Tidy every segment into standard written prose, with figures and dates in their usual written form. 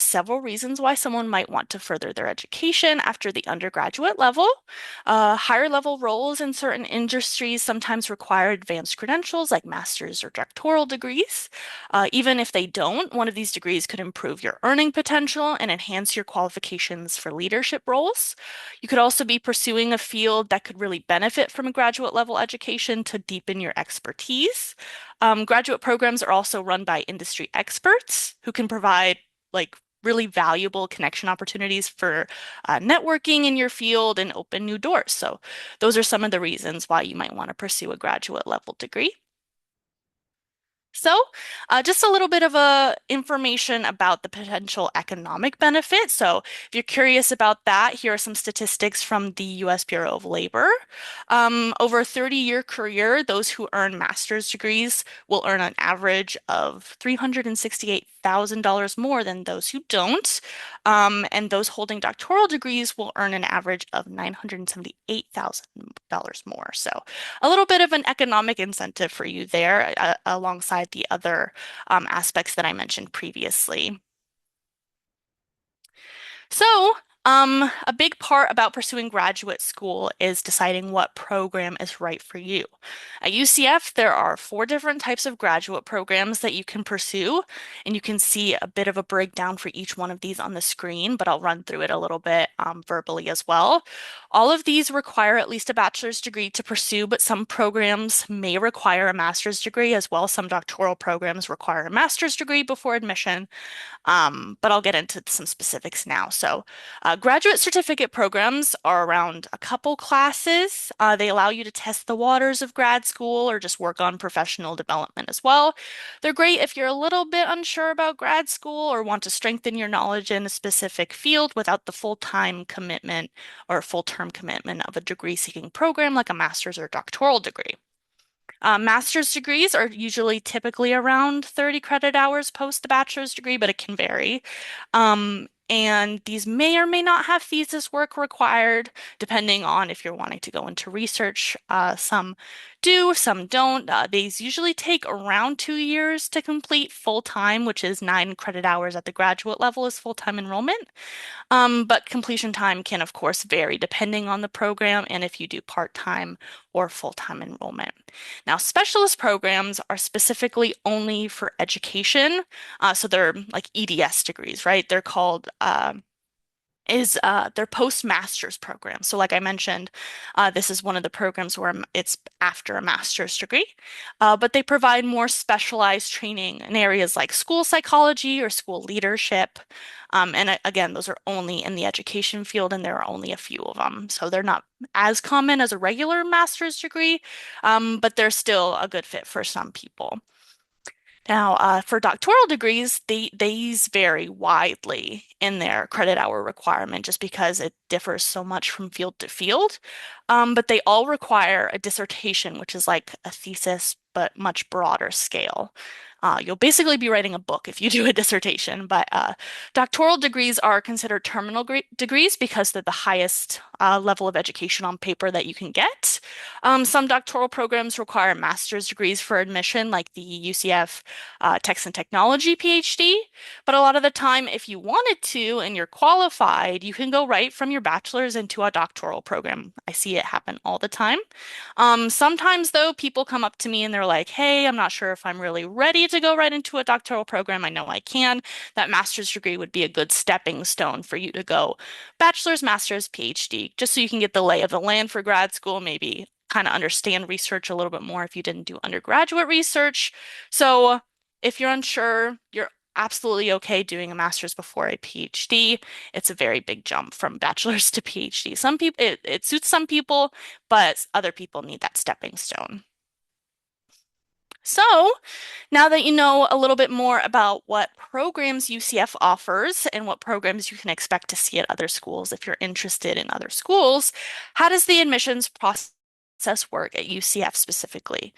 several reasons why someone might want to further their education after the undergraduate level. Higher level roles in certain industries sometimes require advanced credentials like master's or doctoral degrees. Even if they don't, one of these degrees could improve your earning potential and enhance your qualifications for leadership roles. You could also be pursuing a field that could really benefit from a graduate level education to deepen your expertise. Graduate programs are also run by industry experts who can provide like really valuable connection opportunities for networking in your field and open new doors. So those are some of the reasons why you might want to pursue a graduate level degree. So, just a little bit of information about the potential economic benefit. So, if you're curious about that, here are some statistics from the U.S. Bureau of Labor. Over a 30-year career, those who earn master's degrees will earn an average of $368,000 more than those who don't. And those holding doctoral degrees will earn an average of $978,000 more. So, a little bit of an economic incentive for you there, alongside the other aspects that I mentioned previously. So, a big part about pursuing graduate school is deciding what program is right for you. At UCF, there are four different types of graduate programs that you can pursue, and you can see a bit of a breakdown for each one of these on the screen, but I'll run through it a little bit verbally as well. All of these require at least a bachelor's degree to pursue, but some programs may require a master's degree as well. Some doctoral programs require a master's degree before admission. But I'll get into some specifics now. So, graduate certificate programs are around a couple classes. They allow you to test the waters of grad school or just work on professional development as well. They're great if you're a little bit unsure about grad school or want to strengthen your knowledge in a specific field without the full-time commitment or full-term commitment of a degree-seeking program like a master's or doctoral degree. Master's degrees are usually typically around 30 credit hours post the bachelor's degree, but it can vary. And these may or may not have thesis work required, depending on if you're wanting to go into research. Some do, some don't. These usually take around 2 years to complete full time, which is 9 credit hours at the graduate level is full-time enrollment. But completion time can, of course, vary depending on the program and if you do part-time or full-time enrollment. Now, specialist programs are specifically only for education. So they're like EDS degrees, right? They're called their postmaster's program. So, like I mentioned, this is one of the programs where it's after a master's degree, but they provide more specialized training in areas like school psychology or school leadership. And again, those are only in the education field, and there are only a few of them. So they're not as common as a regular master's degree, but they're still a good fit for some people. Now, for doctoral degrees, these vary widely in their credit hour requirement just because it differs so much from field to field. But they all require a dissertation, which is like a thesis, but much broader scale. You'll basically be writing a book if you do a dissertation, but doctoral degrees are considered terminal degrees because they're the highest level of education on paper that you can get. Some doctoral programs require master's degrees for admission, like the UCF Text and Technology PhD. But a lot of the time, if you wanted to and you're qualified, you can go right from your bachelor's into a doctoral program. I see it happen all the time. Sometimes, though, people come up to me and they're like, hey, I'm not sure if I'm really ready to go right into a doctoral program. I know I can. That master's degree would be a good stepping stone for you to go bachelor's, master's, PhD, just so you can get the lay of the land for grad school, maybe kind of understand research a little bit more if you didn't do undergraduate research. So if you're unsure, you're absolutely okay doing a master's before a PhD. It's a very big jump from bachelor's to PhD. Some people, it suits some people, but other people need that stepping stone. So, now that you know a little bit more about what programs UCF offers and what programs you can expect to see at other schools if you're interested in other schools, how does the admissions process work at UCF specifically?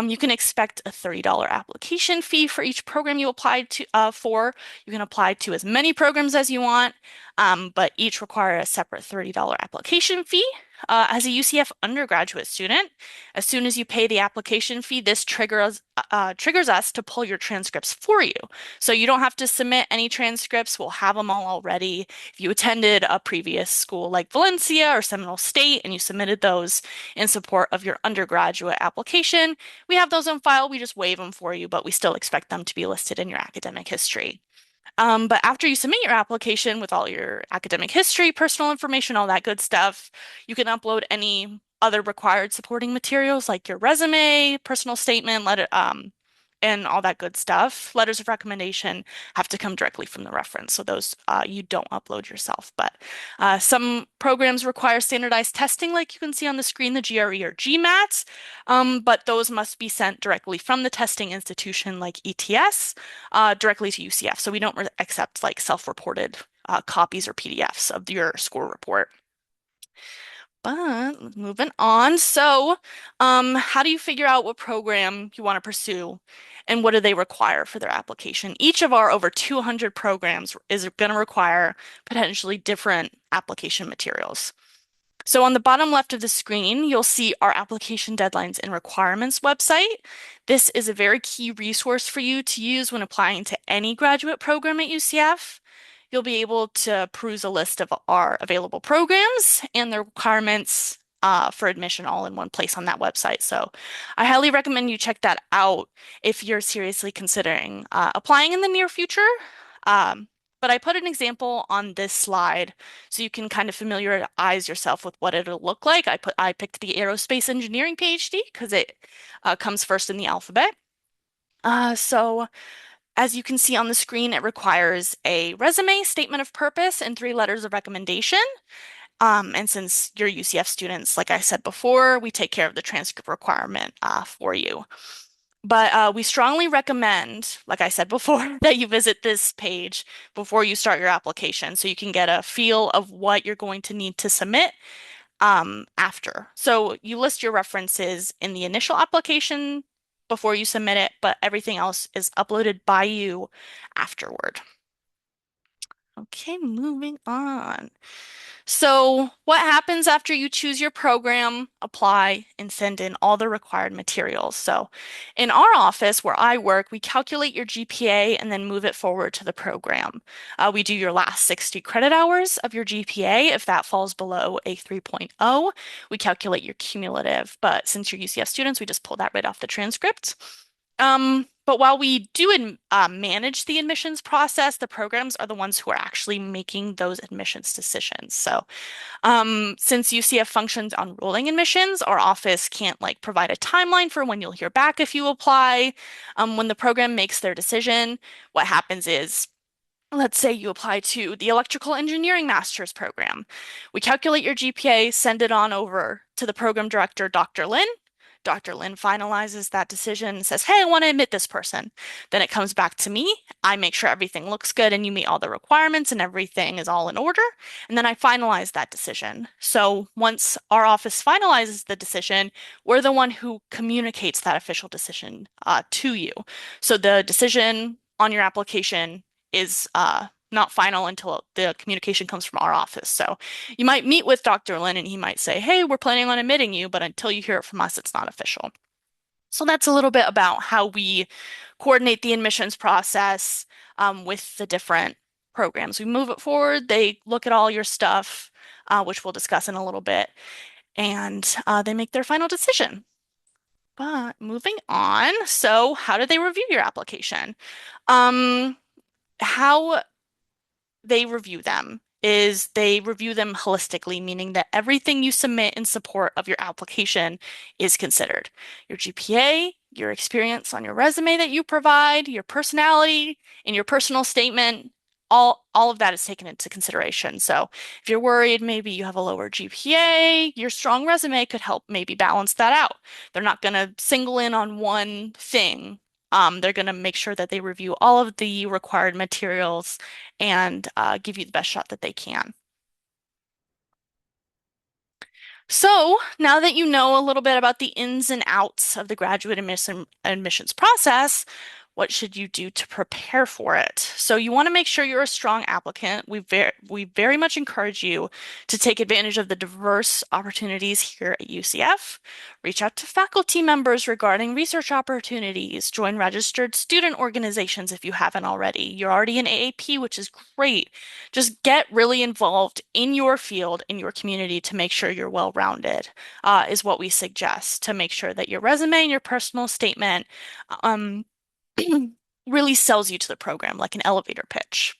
You can expect a $30 application fee for each program you applied to for. You can apply to as many programs as you want, but each require a separate $30 application fee. As a UCF undergraduate student, as soon as you pay the application fee, this triggers us to pull your transcripts for you. So you don't have to submit any transcripts. We'll have them all already. If you attended a previous school like Valencia or Seminole State and you submitted those in support of your undergraduate application, we have those on file. We just waive them for you, but we still expect them to be listed in your academic history. But after you submit your application with all your academic history, personal information, all that good stuff, you can upload any other required supporting materials like your resume, personal statement, and all that good stuff. Letters of recommendation have to come directly from the reference, so those you don't upload yourself. But some programs require standardized testing, like you can see on the screen, the GRE or GMAT, but those must be sent directly from the testing institution, like ETS, directly to UCF. So we don't accept like self-reported copies or PDFs of your score report. But moving on. So, how do you figure out what program you want to pursue and what do they require for their application? Each of our over 200 programs is going to require potentially different application materials. So on the bottom left of the screen, you'll see our application deadlines and requirements website. This is a very key resource for you to use when applying to any graduate program at UCF. You'll be able to peruse a list of our available programs and the requirements for admission all in one place on that website. So I highly recommend you check that out if you're seriously considering applying in the near future. Um, but I put an example on this slide so you can kind of familiarize yourself with what it'll look like. I picked the aerospace engineering PhD because it comes first in the alphabet. So as you can see on the screen, it requires a resume, statement of purpose, and 3 letters of recommendation. And since you're UCF students, like I said before, we take care of the transcript requirement for you. But we strongly recommend, like I said before, that you visit this page before you start your application so you can get a feel of what you're going to need to submit after. So you list your references in the initial application before you submit it, but everything else is uploaded by you afterward. Okay, moving on. So, what happens after you choose your program, apply, and send in all the required materials? So, in our office where I work, we calculate your GPA and then move it forward to the program. We do your last 60 credit hours of your GPA. If that falls below a 3.0, we calculate your cumulative. But since you're UCF students, we just pull that right off the transcript. But while we do manage the admissions process, the programs are the ones who are actually making those admissions decisions. So, since UCF functions on rolling admissions, our office can't like provide a timeline for when you'll hear back if you apply. When the program makes their decision, what happens is let's say you apply to the electrical engineering master's program. We calculate your GPA, send it on over to the program director, Dr. Lin. Dr. Lin finalizes that decision and says, hey, I want to admit this person. Then it comes back to me. I make sure everything looks good and you meet all the requirements and everything is all in order. And then I finalize that decision. So once our office finalizes the decision, we're the one who communicates that official decision to you. So the decision on your application is not final until the communication comes from our office. So you might meet with Dr. Lin and he might say, hey, we're planning on admitting you, but until you hear it from us, it's not official. So that's a little bit about how we coordinate the admissions process with the different programs. We move it forward, they look at all your stuff, which we'll discuss in a little bit, and they make their final decision. But moving on, so how do they review your application? How they review them is they review them holistically, meaning that everything you submit in support of your application is considered. Your GPA, your experience on your resume that you provide, your personality, and your personal statement, all of that is taken into consideration. So if you're worried maybe you have a lower GPA, your strong resume could help maybe balance that out. They're not going to single in on one thing. They're going to make sure that they review all of the required materials and give you the best shot that they can. So now that you know a little bit about the ins and outs of the graduate admissions process, what should you do to prepare for it? So you want to make sure you're a strong applicant. We very much encourage you to take advantage of the diverse opportunities here at UCF. Reach out to faculty members regarding research opportunities. Join registered student organizations if you haven't already. You're already in AAP, which is great. Just get really involved in your field, in your community to make sure you're well-rounded, is what we suggest to make sure that your resume and your personal statement um, really sells you to the program like an elevator pitch.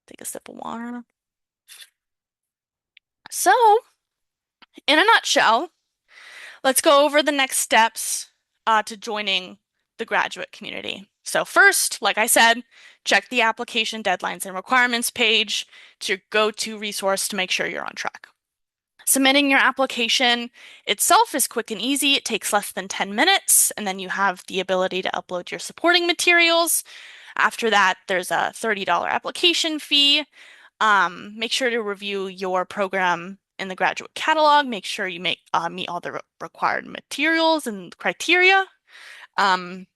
Take a sip of water. So, in a nutshell, let's go over the next steps to joining the graduate community. So first, like I said, check the application deadlines and requirements page. It's your go-to resource to make sure you're on track. Submitting your application itself is quick and easy. It takes less than 10 minutes, and then you have the ability to upload your supporting materials. After that, there's a $30 application fee. Make sure to review your program in the graduate catalog. Make sure you meet all the required materials and criteria. Um,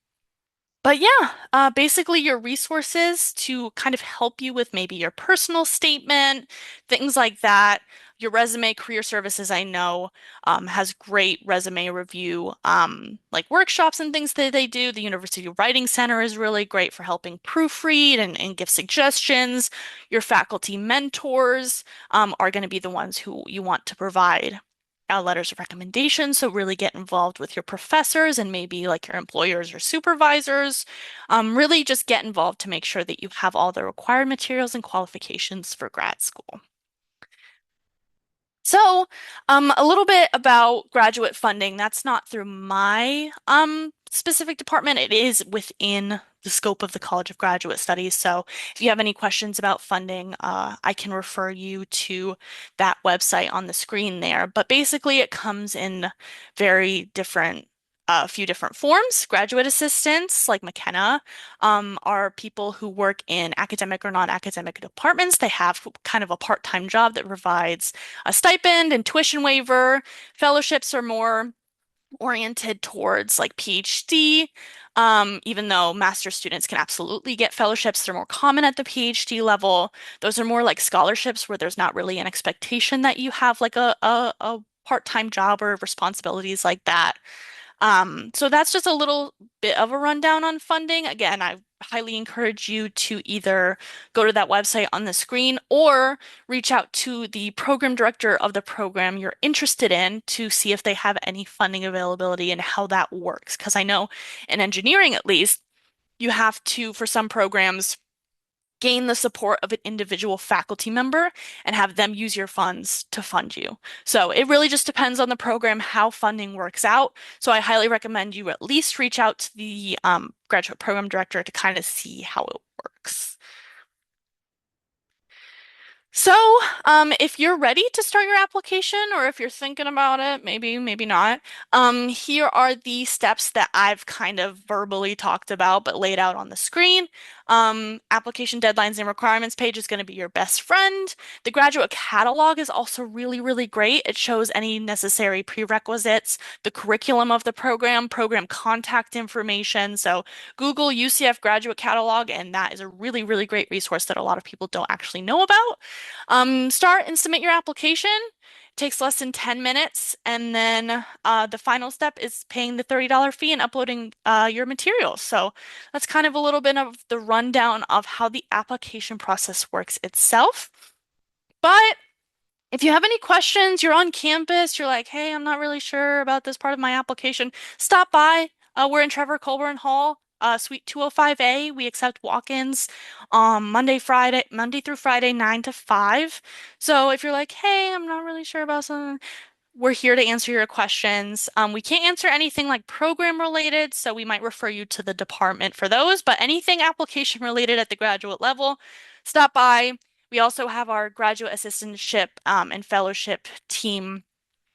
but yeah, basically your resources to kind of help you with maybe your personal statement, things like that. Your resume, career services, I know, has great resume review, like workshops and things that they do. The University Writing Center is really great for helping proofread and give suggestions. Your faculty mentors, are going to be the ones who you want to provide letters of recommendation. So really get involved with your professors and maybe like your employers or supervisors. Really just get involved to make sure that you have all the required materials and qualifications for grad school. So, a little bit about graduate funding. That's not through my specific department. It is within the scope of the College of Graduate Studies. So, if you have any questions about funding, I can refer you to that website on the screen there. But basically, it comes in very different a few different forms. Graduate assistants, like McKenna, are people who work in academic or non-academic departments. They have kind of a part-time job that provides a stipend and tuition waiver. Fellowships are more oriented towards like PhD, even though master's students can absolutely get fellowships. They're more common at the PhD level. Those are more like scholarships where there's not really an expectation that you have like a part-time job or responsibilities like that. So that's just a little bit of a rundown on funding. Again, I highly encourage you to either go to that website on the screen or reach out to the program director of the program you're interested in to see if they have any funding availability and how that works. Because I know in engineering, at least, you have to, for some programs, gain the support of an individual faculty member and have them use your funds to fund you. So it really just depends on the program how funding works out. So I highly recommend you at least reach out to the graduate program director to kind of see how it works. So, if you're ready to start your application, or if you're thinking about it, maybe not, here are the steps that I've kind of verbally talked about but laid out on the screen. Application deadlines and requirements page is going to be your best friend. The graduate catalog is also really great. It shows any necessary prerequisites, the curriculum of the program contact information. So Google UCF graduate catalog, and that is a really great resource that a lot of people don't actually know about. Start and submit your application. It takes less than 10 minutes. And then the final step is paying the $30 fee and uploading your materials. So that's kind of a little bit of the rundown of how the application process works itself. But if you have any questions, you're on campus, you're like, hey, I'm not really sure about this part of my application, stop by. We're in Trevor Colburn Hall, Suite 205A. We accept walk-ins Monday through Friday, 9 to 5. So if you're like, hey, I'm not really sure about something, we're here to answer your questions. We can't answer anything like program related, so we might refer you to the department for those, but anything application related at the graduate level, stop by. We also have our graduate assistantship and fellowship team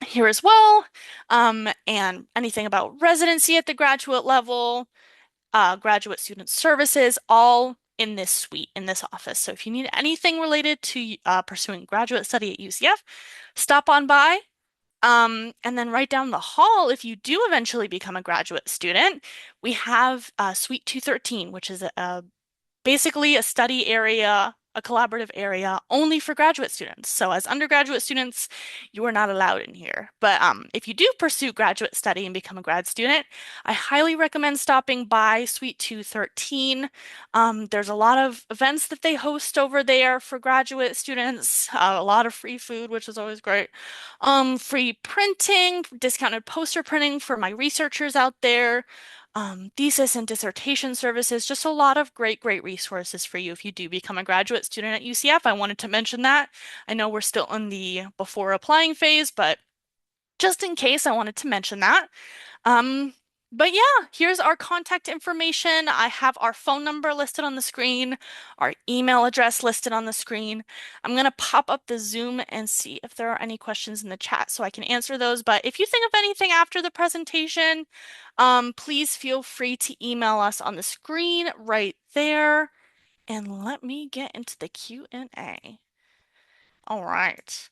here as well. And anything about residency at the graduate level, graduate student services, all in this suite, in this office. So if you need anything related to pursuing graduate study at UCF, stop on by. And then right down the hall, if you do eventually become a graduate student, we have Suite 213, which is basically a study area, a collaborative area only for graduate students. So as undergraduate students, you are not allowed in here. But if you do pursue graduate study and become a grad student, I highly recommend stopping by Suite 213. There's a lot of events that they host over there for graduate students, a lot of free food, which is always great. Free printing, discounted poster printing for my researchers out there, thesis and dissertation services, just a lot of great resources for you if you do become a graduate student at UCF. I wanted to mention that. I know we're still in the before applying phase, but just in case, I wanted to mention that. Um, but yeah, here's our contact information. I have our phone number listed on the screen, our email address listed on the screen. I'm going to pop up the Zoom and see if there are any questions in the chat so I can answer those. But if you think of anything after the presentation, please feel free to email us on the screen right there. And let me get into the Q&A. All right.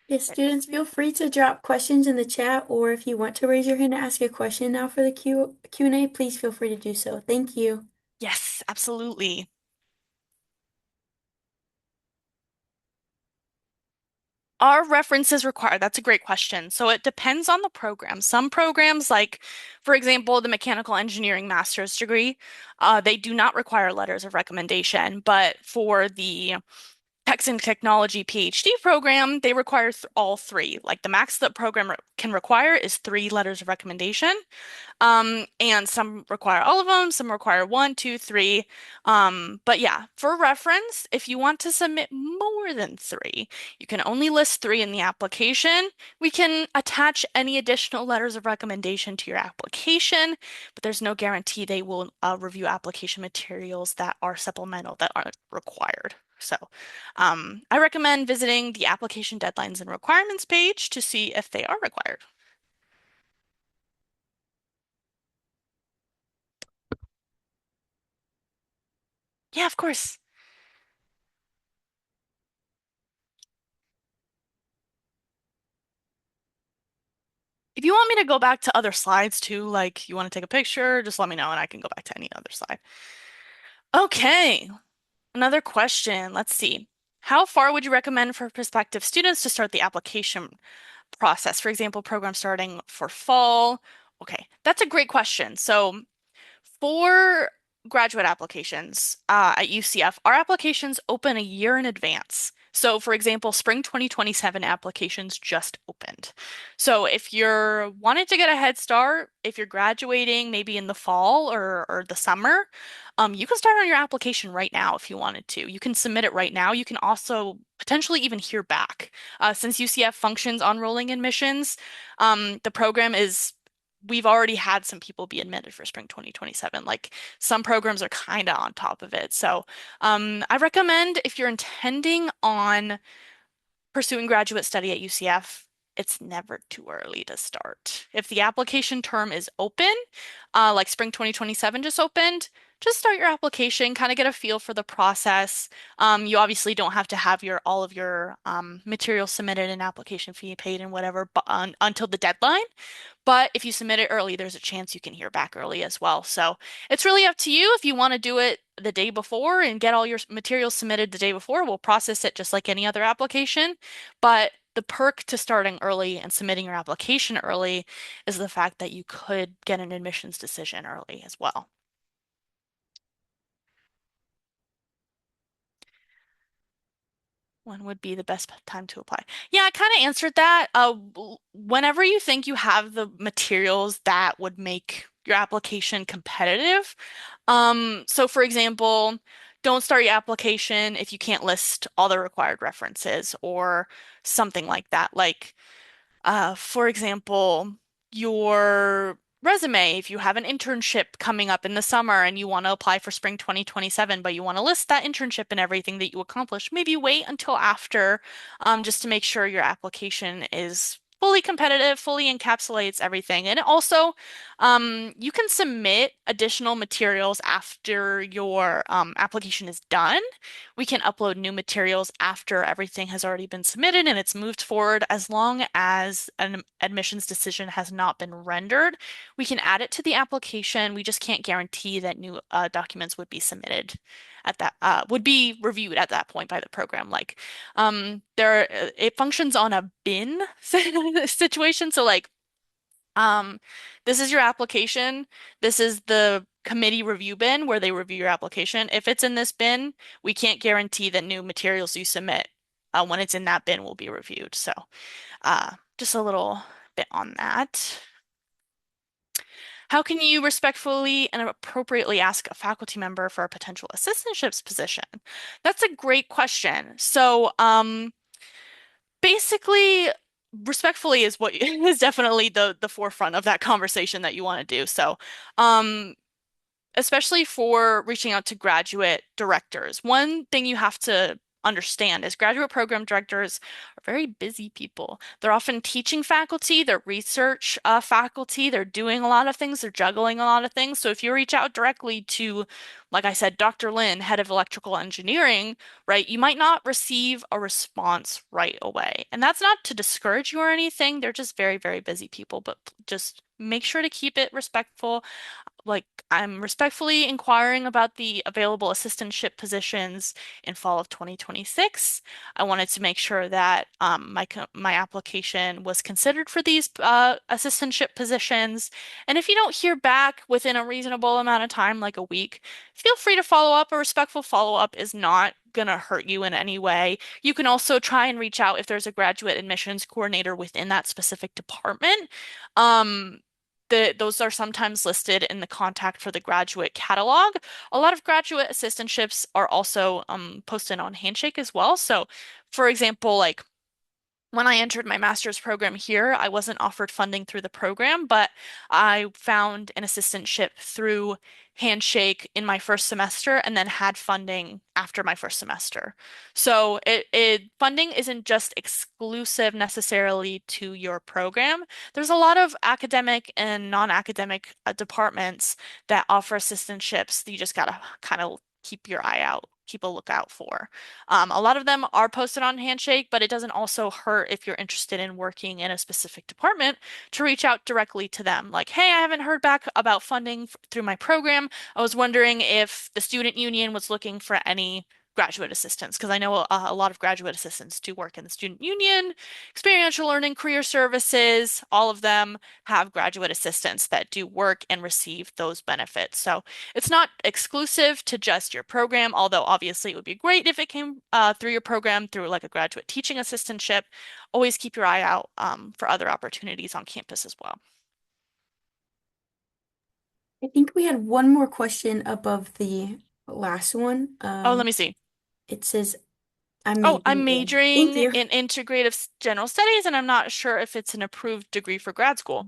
Yes, students, feel free to drop questions in the chat, or if you want to raise your hand to ask a question now for the Q&A, please feel free to do so. Thank you. Yes, absolutely. Are references required? That's a great question. So it depends on the program. Some programs, like, for example, the mechanical engineering master's degree, they do not require letters of recommendation. But for the Tech and Technology PhD program, they require all three. Like the max that program can require is three letters of recommendation. And some require all of them, some require one, two, three. But yeah, for reference, if you want to submit more than three, you can only list three in the application. We can attach any additional letters of recommendation to your application, but there's no guarantee they will review application materials that are supplemental that aren't required. So, I recommend visiting the application deadlines and requirements page to see if they are required. Yeah, of course. If you want me to go back to other slides too, like you want to take a picture, just let me know and I can go back to any other slide. Okay, another question. Let's see. How far would you recommend for prospective students to start the application process? For example, program starting for fall. Okay, that's a great question. So for graduate applications at UCF, our applications open a year in advance. So, for example, spring 2027 applications just opened. So, if you're wanting to get a head start, if you're graduating maybe in the fall or the summer, you can start on your application right now if you wanted to. You can submit it right now. You can also potentially even hear back. Since UCF functions on rolling admissions, the program is we've already had some people be admitted for spring 2027. Like some programs are kind of on top of it. So I recommend if you're intending on pursuing graduate study at UCF, it's never too early to start. If the application term is open, like spring 2027 just opened, just start your application, kind of get a feel for the process. You obviously don't have to have your all of your materials submitted and application fee paid and whatever until the deadline. But if you submit it early, there's a chance you can hear back early as well. So it's really up to you if you want to do it the day before and get all your materials submitted the day before. We'll process it just like any other application. But the perk to starting early and submitting your application early is the fact that you could get an admissions decision early as well. When would be the best time to apply? Yeah, I kind of answered that. Whenever you think you have the materials that would make your application competitive. So for example, don't start your application if you can't list all the required references or something like that. Like for example, your resume, if you have an internship coming up in the summer and you want to apply for spring 2027, but you want to list that internship and everything that you accomplished, maybe wait until after, just to make sure your application is fully competitive, fully encapsulates everything. And it also, you can submit additional materials after your application is done. We can upload new materials after everything has already been submitted and it's moved forward, as long as an admissions decision has not been rendered. We can add it to the application. We just can't guarantee that new documents would be submitted at that would be reviewed at that point by the program. Like it functions on a bin situation. So like um this is your application. This is the committee review bin where they review your application. If it's in this bin, we can't guarantee that new materials you submit when it's in that bin will be reviewed. So just a little bit on that. How can you respectfully and appropriately ask a faculty member for a potential assistantships position? That's a great question. So, basically, respectfully is what is definitely the forefront of that conversation that you want to do. So, um, especially for reaching out to graduate directors. One thing you have to understand is graduate program directors are very busy people. They're often teaching faculty, they're research faculty, they're doing a lot of things, they're juggling a lot of things. So if you reach out directly to, like I said, Dr. Lin, head of electrical engineering, right, you might not receive a response right away. And that's not to discourage you or anything. They're just very, very busy people, but just make sure to keep it respectful. Like, I'm respectfully inquiring about the available assistantship positions in fall of 2026. I wanted to make sure that my application was considered for these assistantship positions. And if you don't hear back within a reasonable amount of time, like a week, feel free to follow up. A respectful follow-up is not gonna hurt you in any way. You can also try and reach out if there's a graduate admissions coordinator within that specific department. Um, those are sometimes listed in the contact for the graduate catalog. A lot of graduate assistantships are also posted on Handshake as well. So, for example, like when I entered my master's program here, I wasn't offered funding through the program, but I found an assistantship through Handshake in my first semester and then had funding after my first semester. So funding isn't just exclusive necessarily to your program. There's a lot of academic and non-academic departments that offer assistantships that you just gotta kind of keep your eye out, keep a lookout for. A lot of them are posted on Handshake, but it doesn't also hurt if you're interested in working in a specific department to reach out directly to them. Like, hey, I haven't heard back about funding through my program. I was wondering if the student union was looking for any graduate assistants, because I know a lot of graduate assistants do work in the student union, experiential learning, career services, all of them have graduate assistants that do work and receive those benefits. So it's not exclusive to just your program, although obviously it would be great if it came through your program through like a graduate teaching assistantship. Always keep your eye out for other opportunities on campus as well. I think we had one more question above the last one. Oh, let me see. It says, I'm Oh, I'm majoring in. Thank majoring you. in integrative general studies, and I'm not sure if it's an approved degree for grad school.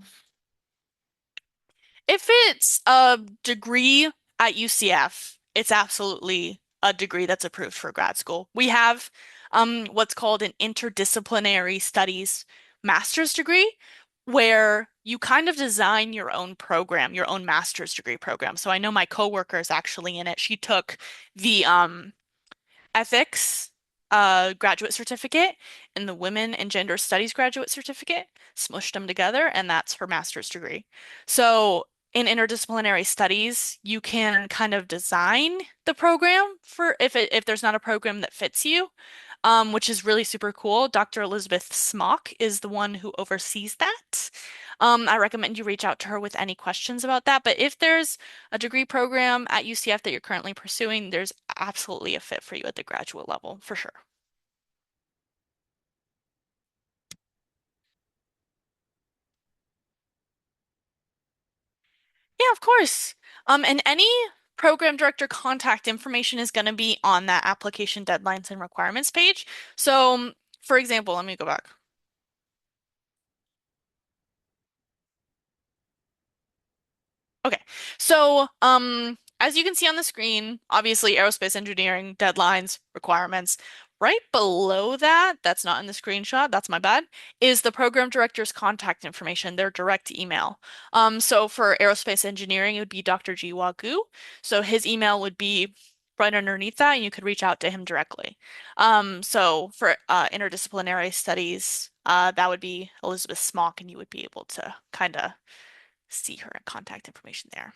If it's a degree at UCF, it's absolutely a degree that's approved for grad school. We have what's called an interdisciplinary studies master's degree, where you kind of design your own program, your own master's degree program. So I know my coworker is actually in it. She took the ethics graduate certificate and the women and gender studies graduate certificate, smushed them together, and that's her master's degree. So in interdisciplinary studies, you can kind of design the program for if there's not a program that fits you, which is really super cool. Dr. Elizabeth Smock is the one who oversees that. I recommend you reach out to her with any questions about that. But if there's a degree program at UCF that you're currently pursuing, there's absolutely a fit for you at the graduate level, for sure. Yeah, of course. And any program director contact information is going to be on that application deadlines and requirements page. So, for example, let me go back. Okay. So, as you can see on the screen, obviously aerospace engineering deadlines, requirements. Right below that, that's not in the screenshot, that's my bad, is the program director's contact information, their direct email. So for aerospace engineering, it would be Dr. Jiwa Gu. So his email would be right underneath that, and you could reach out to him directly. So for interdisciplinary studies, that would be Elizabeth Smock, and you would be able to kind of see her contact information there.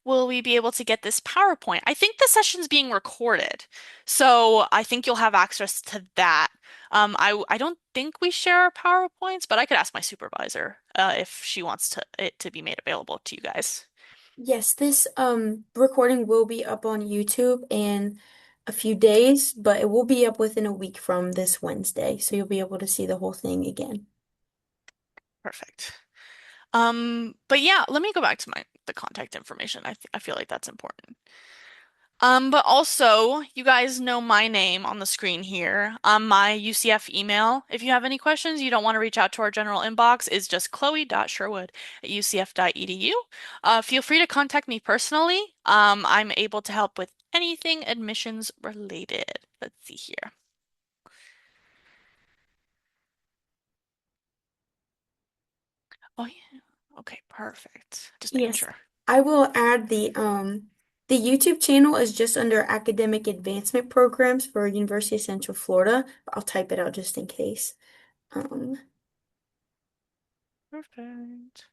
Will we be able to get this PowerPoint? I think the session's being recorded, so I think you'll have access to that. I don't think we share our PowerPoints, but I could ask my supervisor if she wants it to be made available to you guys. Yes, this recording will be up on YouTube in a few days, but it will be up within a week from this Wednesday, so you'll be able to see the whole thing again. Perfect. But yeah, let me go back to the contact information. I feel like that's important. But also, you guys know my name on the screen here. My UCF email, if you have any questions, you don't want to reach out to our general inbox, is just chloe.sherwood@ucf.edu. Feel free to contact me personally. I'm able to help with anything admissions related. Let's see here. Oh yeah. Okay, perfect. Just making Yes, sure. I will add the YouTube channel is just under academic advancement programs for University of Central Florida. I'll type it out just in case. Um, Perfect.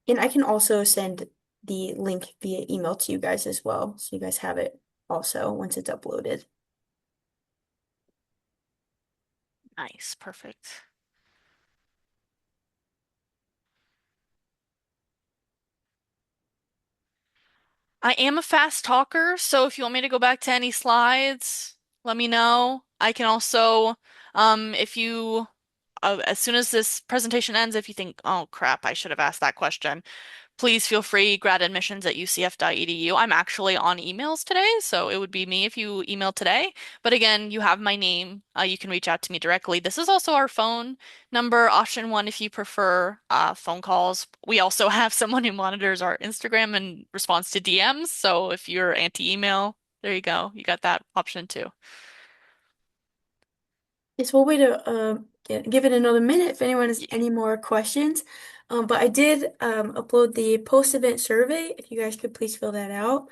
and I can also send the link via email to you guys as well, so you guys have it also once it's uploaded. Nice, perfect. I am a fast talker, so if you want me to go back to any slides, let me know. I can also, if you, as soon as this presentation ends, if you think, oh crap, I should have asked that question, please feel free, gradadmissions@ucf.edu. I'm actually on emails today, so it would be me if you email today. But again, you have my name. You can reach out to me directly. This is also our phone number, option one if you prefer phone calls. We also have someone who monitors our Instagram and responds to DMs. So if you're anti-email, there you go. You got that option too. Yes, we'll wait give it another minute if anyone has Yeah. any more questions. But I did upload the post-event survey. If you guys could please fill that out.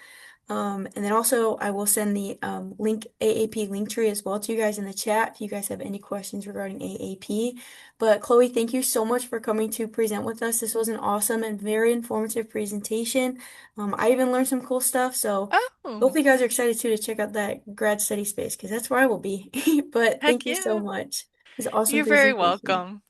And then also I will send the link AAP link tree as well to you guys in the chat if you guys have any questions regarding AAP. But Chloe, thank you so much for coming to present with us. This was an awesome and very informative presentation. I even learned some cool stuff, so. Oh, Hopefully you guys are excited too to check out that grad study space because that's where I will be. But thank heck you so yeah. much. It's an awesome You're very presentation. welcome.